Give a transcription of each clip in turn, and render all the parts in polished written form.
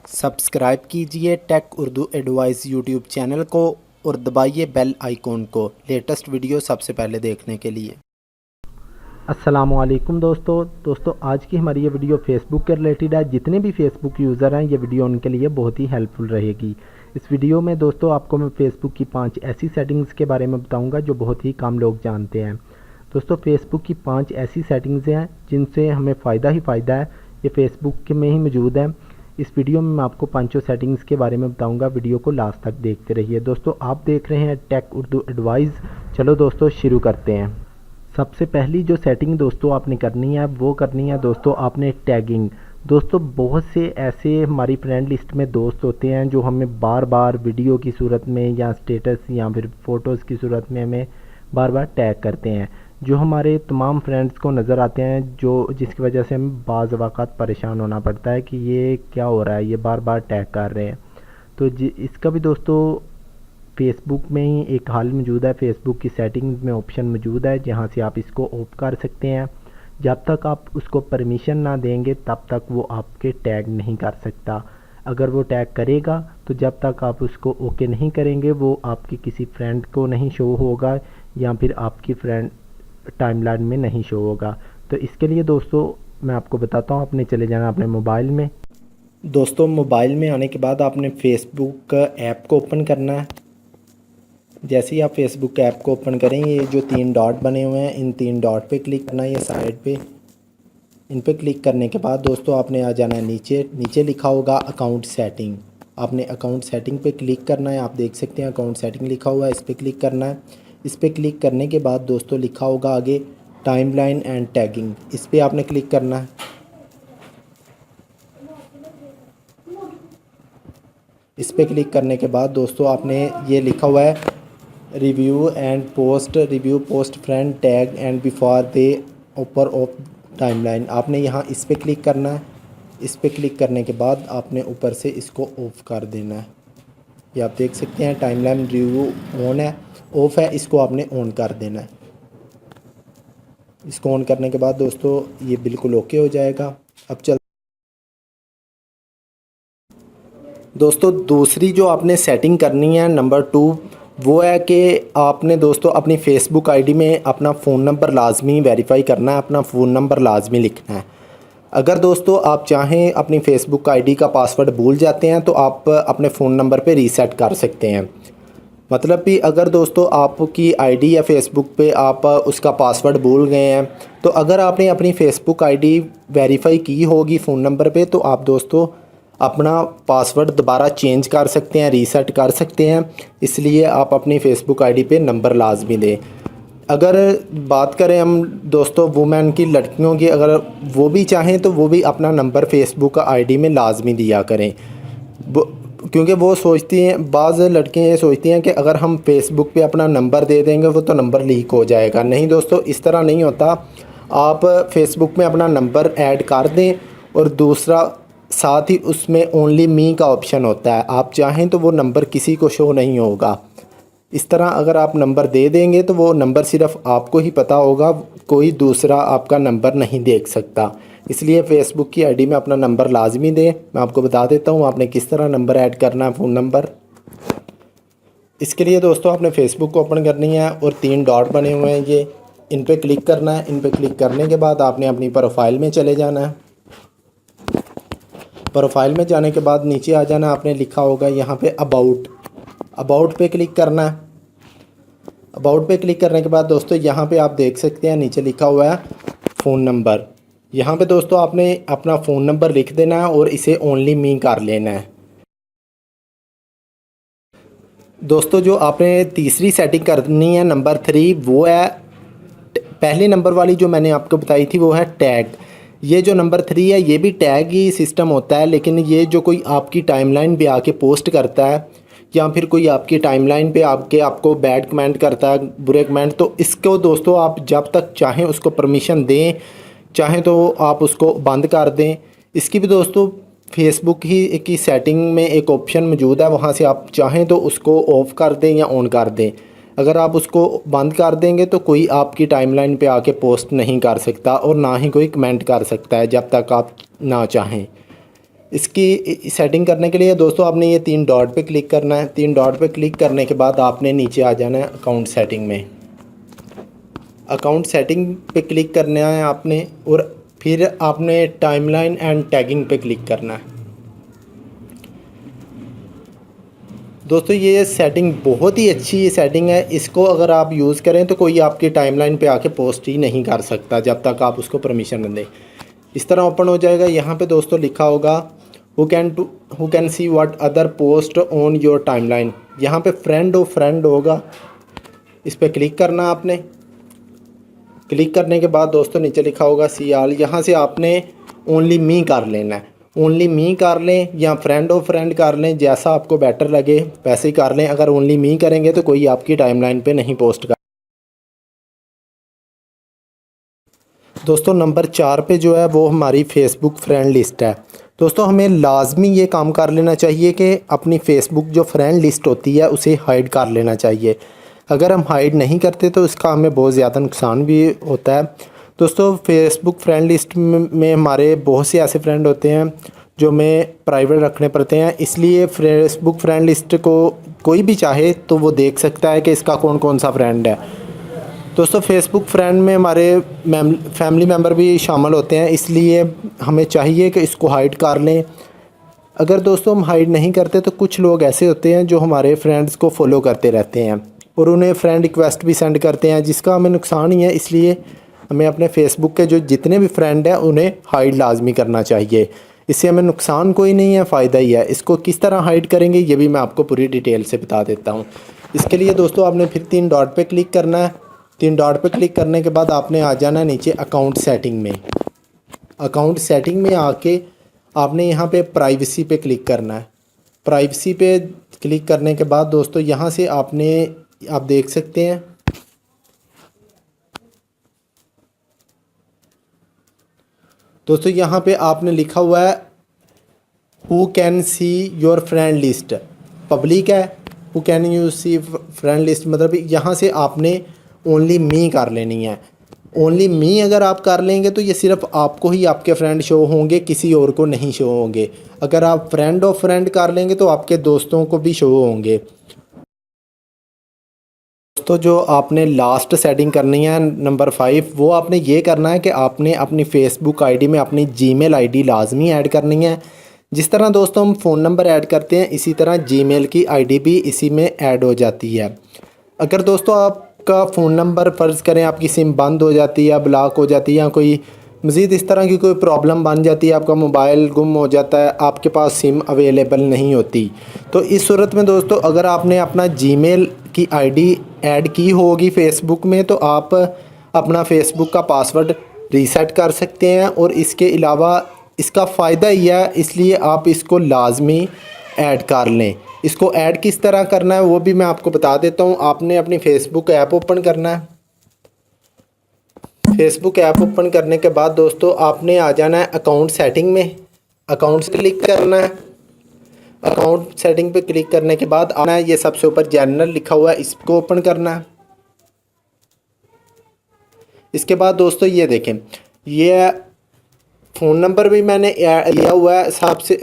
Subscribe कीजिए tech Urdu advice YouTube channel को और दबाइए बेल आइकॉन को लेटेस्ट वीडियो सबसे पहले देखने के लिए। अस्सलामुअलैकुम दोस्तों आज की हमारी ये वीडियो फेसबुक के रिलेटेड है। जितने भी फेसबुक यूज़र हैं ये वीडियो उनके लिए बहुत ही हेल्पफुल रहेगी। इस वीडियो में दोस्तों आपको मैं फेसबुक की 5 ऐसी सेटिंग्स के बारे में बताऊंगा जो बहुत ही कम लोग जानते हैं। दोस्तों फेसबुक की 5 ऐसी सेटिंग्स हैं जिनसे हमें फ़ायदा ही फ़ायदा है। ये फेसबुक में ही मौजूद है। इस वीडियो में मैं आपको 5 सेटिंग्स के बारे में बताऊंगा। वीडियो को लास्ट तक देखते रहिए। दोस्तों आप देख रहे हैं टेक उर्दू एडवाइस। चलो दोस्तों शुरू करते हैं। सबसे पहली जो सेटिंग दोस्तों आपने करनी है वो करनी है दोस्तों आपने टैगिंग। दोस्तों बहुत से ऐसे हमारी फ्रेंड लिस्ट में दोस्त होते हैं जो हमें बार बार वीडियो की सूरत में या स्टेटस या फिर फ़ोटोज़ की सूरत में हमें बार बार टैग करते हैं, जो हमारे तमाम फ्रेंड्स को नज़र आते हैं, जो जिसकी वजह से हमें बाज़ वक़्त परेशान होना पड़ता है कि ये क्या हो रहा है, ये बार बार टैग कर रहे हैं। तो इसका भी दोस्तों फेसबुक में ही एक हल मौजूद है। फेसबुक की सेटिंग में ऑप्शन मौजूद है जहां से आप इसको ऑफ कर सकते हैं। जब तक आप उसको परमिशन ना देंगे तब तक वो आपके टैग नहीं कर सकता। अगर वो टैग करेगा तो जब तक आप उसको ओके नहीं करेंगे वो आपके किसी फ्रेंड को नहीं शो होगा या फिर आपकी फ्रेंड टाइमलाइन में नहीं शो होगा। तो इसके लिए दोस्तों मैं आपको बताता हूँ, आपने चले जाना अपने मोबाइल में। दोस्तों मोबाइल में आने के बाद आपने फेसबुक ऐप को ओपन करना है। जैसे ही आप फेसबुक ऐप को ओपन करें, ये जो 3 डॉट बने हुए हैं इन 3 डॉट पे क्लिक करना है, ये साइड पे। इन पे क्लिक करने के बाद दोस्तों आपने आ जाना है नीचे लिखा होगा अकाउंट सेटिंग। आपने अकाउंट सेटिंग पे क्लिक करना है। आप देख सकते हैं अकाउंट सेटिंग लिखा हुआ है, इस पर क्लिक करना है। इस पर क्लिक करने के बाद दोस्तों लिखा होगा आगे टाइमलाइन एंड टैगिंग, इस पर आपने क्लिक करना है। इस पर क्लिक करने के बाद दोस्तों आपने ये लिखा हुआ है review post friend tag and before they ऊपर ऑफ टाइमलाइन। आपने यहाँ इस पर क्लिक करना है। इस पर क्लिक करने के बाद आपने ऊपर से इसको ऑफ़ कर देना है। ये आप देख सकते हैं टाइमलाइन रिव्यू ऑन है, ऑफ़ है, इसको आपने ऑन कर देना है। इसको ऑन करने के बाद दोस्तों ये बिल्कुल ओके हो जाएगा। अब चल दोस्तों दूसरी जो आपने सेटिंग करनी है नंबर 2, वो है कि आपने दोस्तों अपनी फ़ेसबुक आईडी में अपना फ़ोन नंबर लाजमी वेरीफाई करना है। अपना फ़ोन नंबर लाजमी लिखना है। अगर दोस्तों आप चाहें अपनी फ़ेसबुक आईडी का पासवर्ड भूल जाते हैं तो आप अपने फ़ोन नंबर पे रीसेट कर सकते हैं। मतलब कि अगर दोस्तों आपकी आईडी या फ़ेसबुक पे आप उसका पासवर्ड भूल गए हैं, तो अगर आपने अपनी फ़ेसबुक आईडी वेरीफाई की होगी फ़ोन नंबर पे, तो आप दोस्तों अपना पासवर्ड दोबारा चेंज कर सकते हैं, रीसेट कर सकते हैं। इसलिए आप अपनी फ़ेसबुक आईडी पे नंबर लाजमी दें। अगर बात करें हम दोस्तों वुमेन की, लड़कियों की, अगर वो भी चाहें तो वो भी अपना नंबर फ़ेसबुक आईडी में लाजमी दिया करें। क्योंकि वो सोचती हैं, बाज़ लड़कियां ये सोचती हैं कि अगर हम फेसबुक पे अपना नंबर दे देंगे वो तो नंबर लीक हो जाएगा। नहीं दोस्तों, इस तरह नहीं होता। आप फेसबुक में अपना नंबर ऐड कर दें और दूसरा साथ ही उसमें ओनली मी का ऑप्शन होता है। आप चाहें तो वो नंबर किसी को शो नहीं होगा। इस तरह अगर आप नंबर दे देंगे तो वो नंबर सिर्फ़ आपको ही पता होगा, कोई दूसरा आपका नंबर नहीं देख सकता। इसलिए फ़ेसबुक की आईडी में अपना नंबर लाजमी दें। मैं आपको बता देता हूँ आपने किस तरह नंबर ऐड करना है, फ़ोन नंबर। इसके लिए दोस्तों आपने फ़ेसबुक को ओपन करनी है और 3 डॉट बने हुए हैं ये, इन पर क्लिक करना है। इन पर क्लिक करने के बाद आपने अपनी प्रोफाइल में चले जाना है। प्रोफाइल में जाने के बाद नीचे आ जाना, आपने लिखा होगा यहाँ पे अबाउट पे क्लिक करना है। अबाउट पे क्लिक करने के बाद दोस्तों यहाँ पे आप देख सकते हैं नीचे लिखा हुआ है फ़ोन नंबर। यहाँ पे दोस्तों आपने अपना फ़ोन नंबर लिख देना है और इसे ओनली मी कर लेना है। दोस्तों जो आपने तीसरी सेटिंग करनी है नंबर 3, वो है पहले नंबर वाली जो मैंने आपको बताई थी, वो है टैग। ये जो नंबर 3 है ये भी टैग ही सिस्टम होता है, लेकिन ये जो कोई आपकी टाइमलाइन पे आके पोस्ट करता है या फिर कोई आपकी टाइमलाइन पे आपको बैड कमेंट करता है, बुरे कमेंट, तो इसको दोस्तों आप जब तक चाहें उसको परमिशन दें, चाहें तो आप उसको बंद कर दें। इसकी भी दोस्तों फेसबुक ही की सेटिंग में एक ऑप्शन मौजूद है, वहाँ से आप चाहें तो उसको ऑफ़ कर दें या ऑन कर दें। अगर आप उसको बंद कर देंगे तो कोई आपकी टाइमलाइन पे आके पोस्ट नहीं कर सकता और ना ही कोई कमेंट कर सकता है जब तक आप ना चाहें। इसकी सेटिंग करने के लिए दोस्तों आपने ये 3 डॉट पे क्लिक करना है। 3 डॉट पे क्लिक करने के बाद आपने नीचे आ जाना है अकाउंट सेटिंग में। अकाउंट सेटिंग पे क्लिक करना है आपने और फिर आपने टाइमलाइन एंड टैगिंग पे क्लिक करना है। दोस्तों ये सेटिंग बहुत ही अच्छी सेटिंग है। इसको अगर आप यूज़ करें तो कोई आपकी टाइमलाइन पे आके पोस्ट ही नहीं कर सकता जब तक आप उसको परमिशन न दें। इस तरह ओपन हो जाएगा। यहाँ पे दोस्तों लिखा होगा who can see what other post on your timeline. यहाँ पे फ्रेंड होगा, इस पर क्लिक करना आपने। क्लिक करने के बाद दोस्तों नीचे लिखा होगा सी ऑल। यहाँ से आपने ओनली मी कर लेना है। ओनली मी कर लें या फ्रेंड कर लें, जैसा आपको बेटर लगे वैसे ही कर लें। अगर ओनली मी करेंगे तो कोई आपकी टाइमलाइन पे नहीं पोस्ट कर। दोस्तों नंबर 4 पे जो है वो हमारी फेसबुक फ्रेंड लिस्ट है। दोस्तों हमें लाजमी ये काम कर लेना चाहिए कि अपनी फेसबुक जो फ्रेंड लिस्ट होती है उसे हाइड कर लेना चाहिए। अगर हम हाइड नहीं करते तो इसका हमें बहुत ज़्यादा नुकसान भी होता है। दोस्तों फेसबुक फ्रेंड लिस्ट में हमारे बहुत से ऐसे फ्रेंड होते हैं जो हमें प्राइवेट रखने पड़ते हैं, इसलिए फेसबुक फ्रेंड लिस्ट को कोई भी चाहे तो वो देख सकता है कि इसका कौन कौन सा फ्रेंड है। दोस्तों फेसबुक फ्रेंड में हमारे फैमिली मेम्बर भी शामिल होते हैं, इसलिए हमें चाहिए कि इसको हाइड कर लें। अगर दोस्तों हम हाइड नहीं करते तो कुछ लोग ऐसे होते हैं जो हमारे फ्रेंड्स को फॉलो करते रहते हैं और उन्हें फ्रेंड रिक्वेस्ट भी सेंड करते हैं, जिसका हमें नुकसान ही है। इसलिए हमें अपने फेसबुक के जो जितने भी फ्रेंड हैं उन्हें हाइड लाजमी करना चाहिए। इससे हमें नुकसान कोई नहीं है, फ़ायदा ही है। इसको किस तरह हाइड करेंगे ये भी मैं आपको पूरी डिटेल से बता देता हूँ। इसके लिए दोस्तों आपने फिर 3 डॉट पे क्लिक करना है। 3 डॉट पे क्लिक करने के बाद आपने आ जाना है नीचे अकाउंट सेटिंग में। अकाउंट सेटिंग में आके आपने यहाँ पे प्राइवेसी पे क्लिक करना है। प्राइवेसी पे क्लिक करने के बाद दोस्तों यहाँ से आप देख सकते हैं दोस्तों यहाँ पे आपने लिखा हुआ है who can see your friend list, public है। Who can you see friend list मतलब यहाँ से आपने ओनली मी कर लेनी है। ओनली मी अगर आप कर लेंगे तो ये सिर्फ आपको ही आपके फ्रेंड शो होंगे, किसी और को नहीं शो होंगे। अगर आप फ्रेंड ऑफ फ्रेंड कर लेंगे तो आपके दोस्तों को भी शो होंगे। तो जो आपने लास्ट सेटिंग करनी है नंबर 5, वो आपने ये करना है कि आपने अपनी फेसबुक आईडी में अपनी जीमेल आईडी लाजमी ऐड करनी है। जिस तरह दोस्तों हम फ़ोन नंबर ऐड करते हैं इसी तरह जीमेल की आईडी भी इसी में ऐड हो जाती है। अगर दोस्तों आपका फ़ोन नंबर फ़र्ज़ करें आपकी सिम बंद हो जाती है या ब्लॉक हो जाती है या कोई मज़ीद इस तरह की कोई प्रॉब्लम बन जाती है, आपका मोबाइल गुम हो जाता है, आपके पास सिम अवेलेबल नहीं होती, तो इस सूरत में दोस्तों अगर आपने अपना जीमेल की आईडी ऐड की होगी फ़ेसबुक में तो आप अपना फ़ेसबुक का पासवर्ड रीसेट कर सकते हैं। और इसके अलावा इसका फ़ायदा ही है, इसलिए आप इसको लाजमी ऐड कर लें। इसको ऐड किस तरह करना है वो भी मैं आपको बता देता हूँ। आपने अपनी फ़ेसबुक ऐप ओपन करना है। फेसबुक ऐप ओपन करने के बाद दोस्तों आपने आ जाना है अकाउंट सेटिंग में। अकाउंट से क्लिक करना है। अकाउंट सेटिंग पे क्लिक करने के बाद आना है, ये सबसे ऊपर जनरल लिखा हुआ है, इसको ओपन करना है। इसके बाद दोस्तों ये देखें, ये फ़ोन नंबर भी मैंने लिया हुआ है सबसे,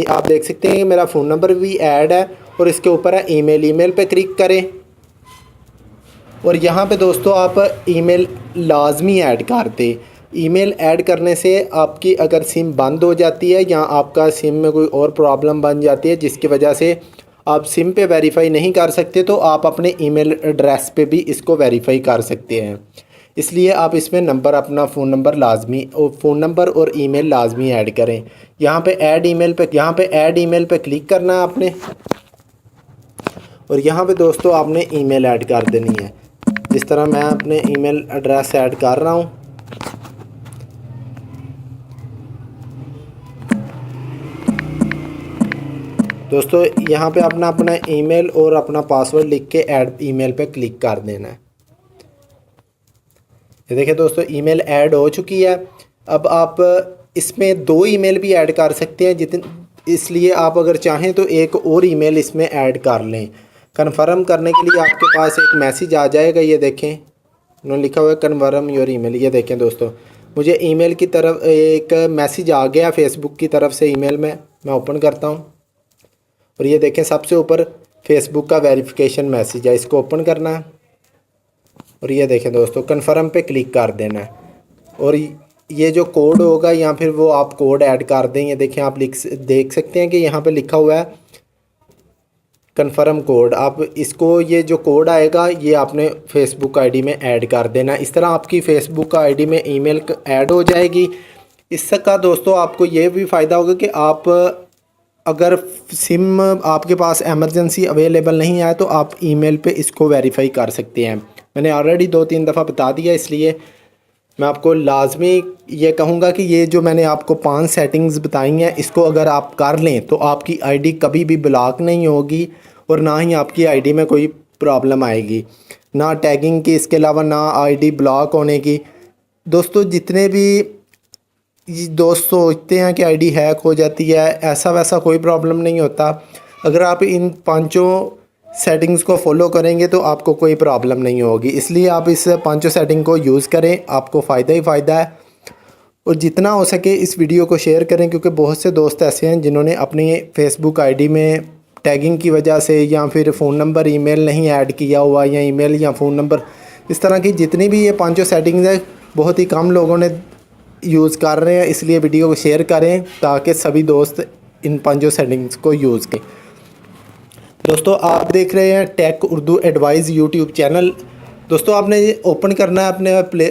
आप देख सकते हैं कि मेरा फ़ोन नंबर भी ऐड है और इसके ऊपर है ईमेल पे क्लिक करें। और यहाँ पे दोस्तों आप ईमेल लाजमी ऐड कर दें। ईमेल ऐड करने से आपकी अगर सिम बंद हो जाती है या आपका सिम में कोई और प्रॉब्लम बन जाती है जिसकी वजह से आप सिम पे वेरीफाई नहीं कर सकते तो आप अपने ईमेल एड्रेस पे भी इसको वेरीफाई कर सकते हैं। इसलिए आप इसमें नंबर अपना फ़ोन नंबर और ईमेल लाजमी ऐड करें। यहाँ पे ऐड ईमेल पे क्लिक करना है आपने और यहाँ पे दोस्तों आपने ईमेल ऐड कर देनी है। जिस तरह मैं अपने ईमेल एड्रेस ऐड कर रहा हूँ। दोस्तों यहाँ पे अपना ईमेल और अपना पासवर्ड लिख के ऐड ईमेल पे क्लिक कर देना है। ये देखिए दोस्तों ईमेल ऐड हो चुकी है। अब आप इसमें 2 ईमेल भी ऐड कर सकते हैं इसलिए आप अगर चाहें तो एक और ईमेल इसमें ऐड कर लें। कन्फर्म करने के लिए आपके पास एक मैसेज आ जाएगा, ये देखें उन्होंने लिखा हुआ है कन्फर्म योर ईमेल। ये देखें दोस्तों मुझे ईमेल की तरफ एक मैसेज आ गया फेसबुक की तरफ से ईमेल में। मैं ओपन करता हूँ और ये देखें सबसे ऊपर फेसबुक का वेरिफिकेशन मैसेज है, इसको ओपन करना है और ये देखें दोस्तों कन्फर्म पे क्लिक कर देना है और ये जो कोड होगा या फिर वो आप कोड ऐड कर दें। ये देखें आप देख सकते हैं कि यहाँ पे लिखा हुआ है कन्फर्म कोड। आप इसको ये जो कोड आएगा ये आपने फेसबुक आईडी में ऐड कर देना। इस तरह आपकी फेसबुक आईडी में ईमेल ऐड हो जाएगी। इसका दोस्तों आपको ये भी फ़ायदा होगा कि आप अगर सिम आपके पास एमरजेंसी अवेलेबल नहीं है तो आप ईमेल पे इसको वेरीफाई कर सकते हैं। मैंने ऑलरेडी 2-3 दफ़ा बता दिया, इसलिए मैं आपको लाजमी ये कहूँगा कि ये जो मैंने आपको 5 सेटिंग्स बताई हैं इसको अगर आप कर लें तो आपकी आईडी कभी भी ब्लॉक नहीं होगी और ना ही आपकी आईडी में कोई प्रॉब्लम आएगी, ना टैगिंग की, इसके अलावा ना आईडी ब्लॉक होने की। दोस्तों जितने भी दोस्त सोचते हैं कि आईडी हैक हो जाती है, ऐसा वैसा कोई प्रॉब्लम नहीं होता। अगर आप इन 5 सेटिंग्स को फॉलो करेंगे तो आपको कोई प्रॉब्लम नहीं होगी। इसलिए आप इस 5 सेटिंग को यूज़ करें, आपको फ़ायदा ही फ़ायदा है। और जितना हो सके इस वीडियो को शेयर करें, क्योंकि बहुत से दोस्त ऐसे हैं जिन्होंने अपनी फेसबुक आईडी में टैगिंग की वजह से या फिर फ़ोन नंबर ईमेल नहीं ऐड किया हुआ, या ईमेल या फ़ोन नंबर, इस तरह की जितनी भी ये 5 सेटिंग्स हैं बहुत ही कम लोगों ने यूज़ कर रहे हैं। इसलिए वीडियो को शेयर करें ताकि सभी दोस्त इन 5 सेटिंग्स को यूज़ करें। दोस्तों आप देख रहे हैं tech Urdu advice YouTube channel. दोस्तों आपने ये ओपन करना है अपने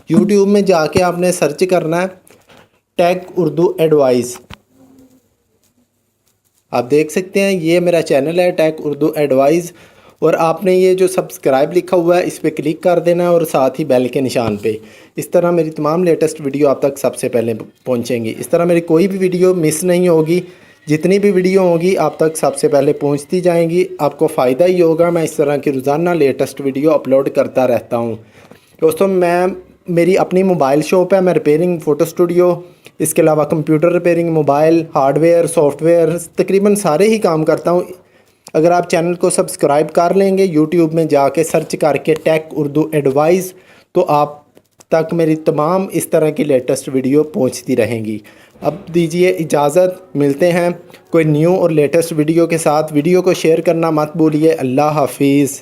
यूट्यूब में जाके आपने सर्च करना है टेक उर्दू एडवाइस। आप देख सकते हैं ये मेरा चैनल है टेक उर्दू एडवाइस और आपने ये जो सब्सक्राइब लिखा हुआ है इस पर क्लिक कर देना है और साथ ही बेल के निशान पे। इस तरह मेरी तमाम लेटेस्ट वीडियो आप तक सबसे पहले पहुंचेंगी। इस तरह मेरी कोई भी वीडियो मिस नहीं होगी, जितनी भी वीडियो होगी आप तक सबसे पहले पहुंचती जाएंगी, आपको फ़ायदा ही होगा। मैं इस तरह की रोज़ाना लेटेस्ट वीडियो अपलोड करता रहता हूं। दोस्तों मेरी अपनी मोबाइल शॉप है, मैं रिपेयरिंग फ़ोटो स्टूडियो, इसके अलावा computer repairing, mobile hardware, software, तकरीबन सारे ही काम करता हूँ। अगर आप चैनल को सब्सक्राइब कर लेंगे, यूट्यूब में जाके सर्च करके टेक उर्दू एडवाइस, तो आप तक मेरी तमाम इस तरह की लेटेस्ट वीडियो पहुंचती रहेंगी। अब दीजिए इजाज़त, मिलते हैं कोई न्यू और लेटेस्ट वीडियो के साथ। वीडियो को शेयर करना मत भूलिए। अल्लाह हाफिज़।